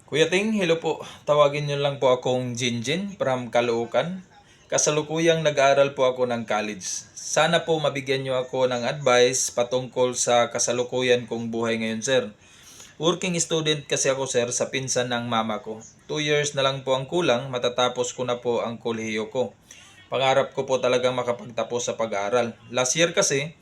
Kuya Ting, hello po. Tawagin niyo lang po akong Jinjin from Caloocan. Kasalukuyang nag-aaral po ako ng college. Sana po mabigyan niyo ako ng advice patungkol sa kasalukuyan kong buhay ngayon, sir. Working student kasi ako, sir, sa pinsan ng mama ko. 2 years na lang po ang kulang, matatapos ko na po ang kolehiyo ko. Pangarap ko po talagang makapagtapos sa pag-aaral. Last year kasi,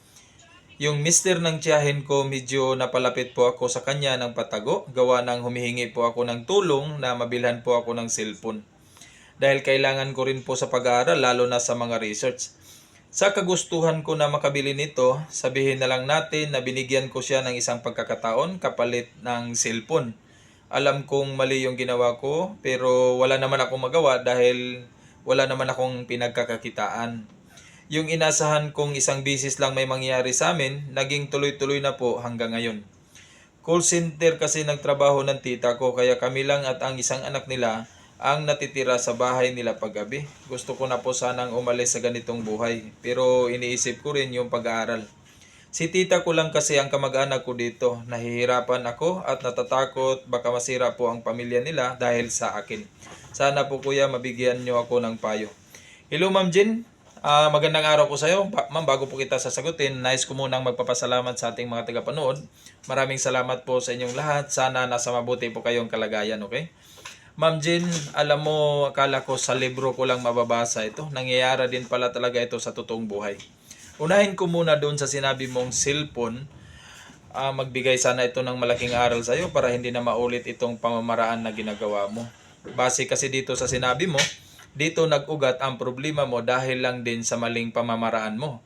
yung mister ng tiyahin ko, medyo napalapit po ako sa kanya ng patago, gawa ng humihingi po ako ng tulong na mabilhan po ako ng cellphone. Dahil kailangan ko rin po sa pag-aaral, lalo na sa mga research. Sa kagustuhan ko na makabili nito, sabihin na lang natin na binigyan ko siya ng isang pagkakataon kapalit ng cellphone. Alam kong mali yung ginawa ko, pero wala naman akong magawa dahil wala naman akong pinagkakakitaan. Yung inasahan kong isang bisis lang may mangyari sa amin, naging tuloy-tuloy na po hanggang ngayon. Call center kasi nagtrabaho ng tita ko, kaya kami lang at ang isang anak nila ang natitira sa bahay nila paggabi. Gusto ko na po sanang umalis sa ganitong buhay, pero iniisip ko rin yung pag-aaral. Si tita ko lang kasi ang kamag-anak ko dito. Nahihirapan ako at natatakot baka masira po ang pamilya nila dahil sa akin. Sana po kuya mabigyan niyo ako ng payo. Hello Ma'am Jen. Magandang araw po sa iyo. Ma'am, bago po kita sasagutin, nais ko munang magpapasalamat sa ating mga tagapanood. Maraming salamat po sa inyong lahat. Sana nasa mabuti po kayong kalagayan, okay? Ma'am Jen, alam mo, akala ko sa libro ko lang mababasa ito. Nangyayari din pala talaga ito sa totoong buhay. Unahin ko muna doon sa sinabi mong cellphone. Magbigay sana ito ng malaking aral sa iyo para hindi na maulit itong pamamaraan na ginagawa mo. Base kasi dito sa sinabi mo, dito nag-ugat ang problema mo dahil lang din sa maling pamamaraan mo.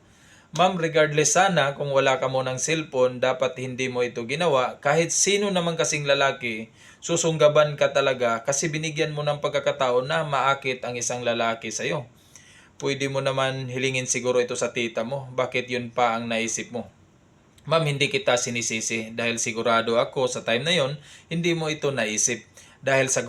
Ma'am, regardless sana kung wala ka mo ng cellphone, dapat hindi mo ito ginawa. Kahit sino naman kasing lalaki, susunggaban ka talaga kasi binigyan mo ng pagkakataon na maakit ang isang lalaki sa iyo. Pwede mo naman hilingin siguro ito sa tita mo. Bakit yun pa ang naisip mo? Ma'am, hindi kita sinisisi dahil sigurado ako sa time na yon, hindi mo ito naisip dahil sa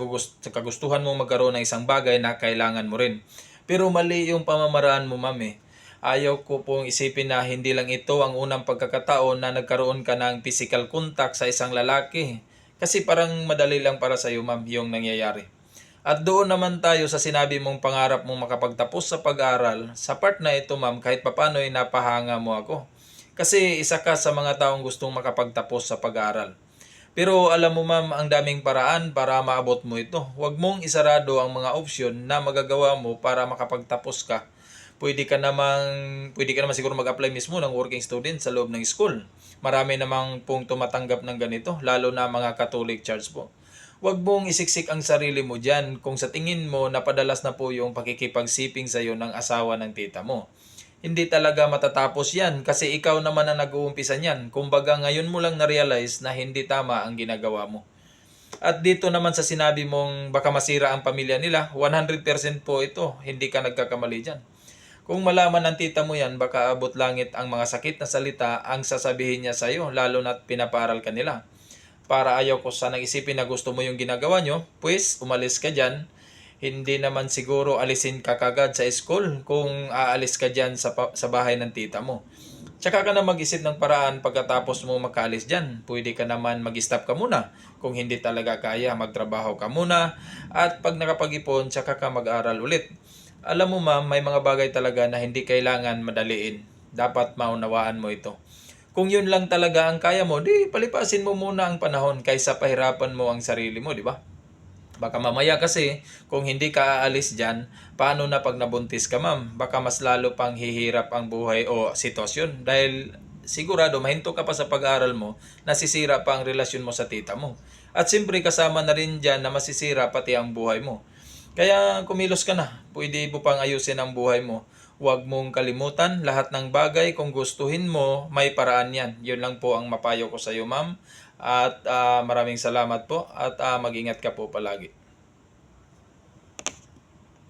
kagustuhan mo magkaroon ng isang bagay na kailangan mo rin. Pero mali yung pamamaraan mo, ma'am eh. Ayaw ko pong isipin na hindi lang ito ang unang pagkakataon na nagkaroon ka ng physical contact sa isang lalaki. Kasi parang madali lang para sa iyo, ma'am, yung nangyayari. At doon naman tayo sa sinabi mong pangarap mong makapagtapos sa pag-aaral. Sa part na ito, ma'am, kahit papano ay napahanga mo ako. Kasi isa ka sa mga taong gustong makapagtapos sa pag-aaral. Pero alam mo ma'am, ang daming paraan para maabot mo ito. Huwag mong isarado ang mga opsyon na magagawa mo para makapagtapos ka. Pwede ka namang siguro mag-apply mismo ng working student sa loob ng school. Marami namang pong tumatanggap ng ganito, lalo na mga Catholic Church po. Huwag mong isiksik ang sarili mo dyan kung sa tingin mo napadalas na po yung pakikipagsiping sa iyo ng asawa ng tita mo. Hindi talaga matatapos yan kasi ikaw naman ang nag-uumpisa niyan. Kumbaga ngayon mo lang na-realize na hindi tama ang ginagawa mo. At dito naman sa sinabi mong baka masira ang pamilya nila, 100% po ito, hindi ka nagkakamali dyan. Kung malaman ng tita mo yan, baka abot langit ang mga sakit na salita ang sasabihin niya sa iyo, lalo na't pinaparal ka nila. Para ayaw ko sanang isipin na gusto mo yung ginagawa nyo, pues umalis ka dyan. Hindi naman siguro alisin ka kagad sa school kung aalis ka dyan sa bahay ng tita mo. Tsaka ka na mag-isip ng paraan pagkatapos mo makaalis dyan. Pwede ka naman mag-stop ka muna. Kung hindi talaga kaya, magtrabaho ka muna. At pag nakapag-ipon, tsaka ka mag-aral ulit. Alam mo ma'am, may mga bagay talaga na hindi kailangan madaliin. Dapat maunawaan mo ito. Kung yun lang talaga ang kaya mo, di palipasin mo muna ang panahon kaysa pahirapan mo ang sarili mo, di ba? Baka mamaya kasi, kung hindi ka aalis dyan, paano na pag nabuntis ka ma'am? Baka mas lalo pang hihirap ang buhay o sitwasyon. Dahil sigurado, mahinto ka pa sa pag-aaral mo, nasisira pa ang relasyon mo sa tita mo. At siyempre kasama na rin dyan na masisira pati ang buhay mo. Kaya kumilos ka na, pwede mo pang ayusin ang buhay mo. Huwag mong kalimutan lahat ng bagay kung gustuhin mo, may paraan yan. Yun lang po ang mapayo ko sa iyo ma'am. At maraming salamat po at mag-ingat ka po palagi.